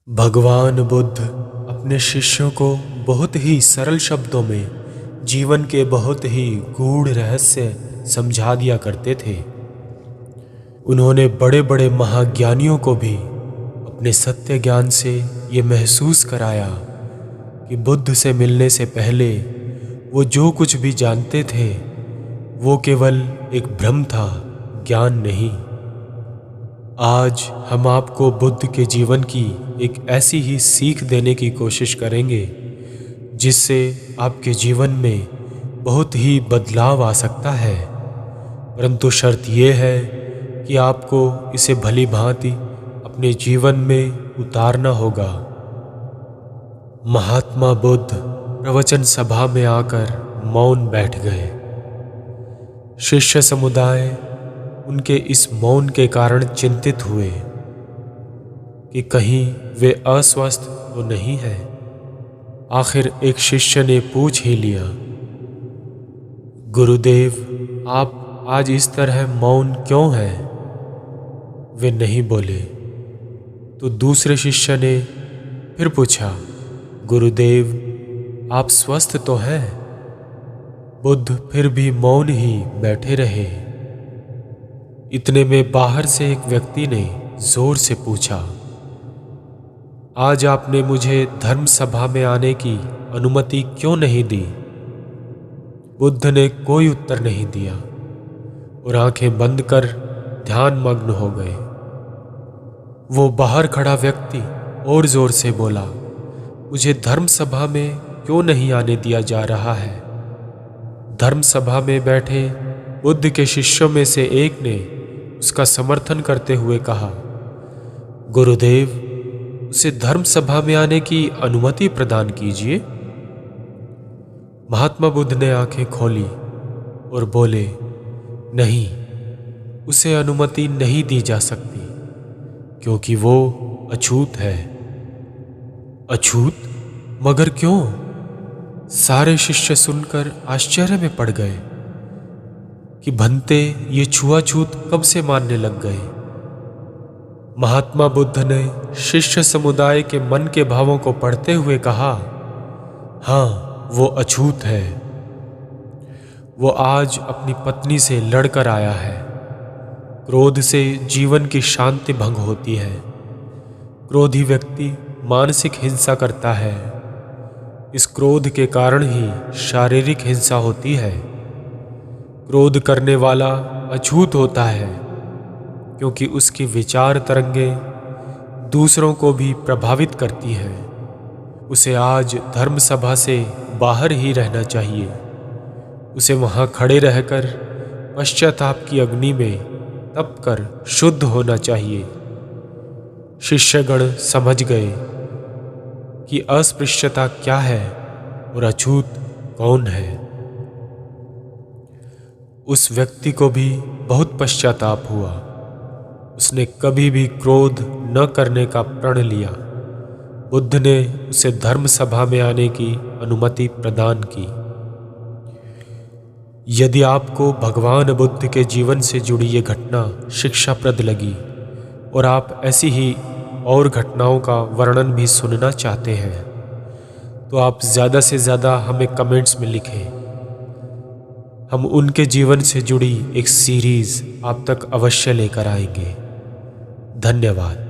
भगवान बुद्ध अपने शिष्यों को बहुत ही सरल शब्दों में जीवन के बहुत ही गूढ़ रहस्य समझा दिया करते थे। उन्होंने बड़े बड़े महाज्ञानियों को भी अपने सत्य ज्ञान से ये महसूस कराया कि बुद्ध से मिलने से पहले वो जो कुछ भी जानते थे वो केवल एक भ्रम था, ज्ञान नहीं। आज हम आपको बुद्ध के जीवन की एक ऐसी ही सीख देने की कोशिश करेंगे जिससे आपके जीवन में बहुत ही बदलाव आ सकता है, परंतु शर्त यह है कि आपको इसे भली भांति अपने जीवन में उतारना होगा। महात्मा बुद्ध प्रवचन सभा में आकर मौन बैठ गए। शिष्य समुदाय उनके इस मौन के कारण चिंतित हुए कि कहीं वे अस्वस्थ तो नहीं हैं। आखिर एक शिष्य ने पूछ ही लिया, गुरुदेव, आप आज इस तरह मौन क्यों हैं? वे नहीं बोले। तो दूसरे शिष्य ने फिर पूछा, गुरुदेव, आप स्वस्थ तो हैं? बुद्ध फिर भी मौन ही बैठे रहे। इतने में बाहर से एक व्यक्ति ने जोर से पूछा, आज आपने मुझे धर्म सभा में आने की अनुमति क्यों नहीं दी? बुद्ध ने कोई उत्तर नहीं दिया और आंखें बंद कर ध्यान मग्न हो गए। वो बाहर खड़ा व्यक्ति और जोर से बोला, मुझे धर्म सभा में क्यों नहीं आने दिया जा रहा है? धर्म सभा में बैठे बुद्ध के शिष्यों में से एक ने उसका समर्थन करते हुए कहा, गुरुदेव, उसे धर्म सभा में आने की अनुमति प्रदान कीजिए। महात्मा बुद्ध ने आंखें खोली और बोले, नहीं, उसे अनुमति नहीं दी जा सकती क्योंकि वो अछूत है। अछूत? मगर क्यों? सारे शिष्य सुनकर आश्चर्य में पड़ गए कि भंते ये छुआछूत कब से मानने लग गए। महात्मा बुद्ध ने शिष्य समुदाय के मन के भावों को पढ़ते हुए कहा, हाँ, वो अछूत है। वो आज अपनी पत्नी से लड़कर आया है। क्रोध से जीवन की शांति भंग होती है। क्रोधी व्यक्ति मानसिक हिंसा करता है। इस क्रोध के कारण ही शारीरिक हिंसा होती है। क्रोध करने वाला अछूत होता है क्योंकि उसकी विचार तरंगें दूसरों को भी प्रभावित करती हैं। उसे आज धर्म सभा से बाहर ही रहना चाहिए। उसे वहां खड़े रहकर पश्चाताप की अग्नि में तप कर शुद्ध होना चाहिए। शिष्यगण समझ गए कि अस्पृश्यता क्या है और अछूत कौन है। उस व्यक्ति को भी बहुत पश्चाताप हुआ। उसने कभी भी क्रोध न करने का प्रण लिया। बुद्ध ने उसे धर्म सभा में आने की अनुमति प्रदान की। यदि आपको भगवान बुद्ध के जीवन से जुड़ी ये घटना शिक्षाप्रद लगी और आप ऐसी ही और घटनाओं का वर्णन भी सुनना चाहते हैं तो आप ज़्यादा से ज़्यादा हमें कमेंट्स में लिखें। हम उनके जीवन से जुड़ी एक सीरीज़ आप तक अवश्य लेकर आएंगे। धन्यवाद।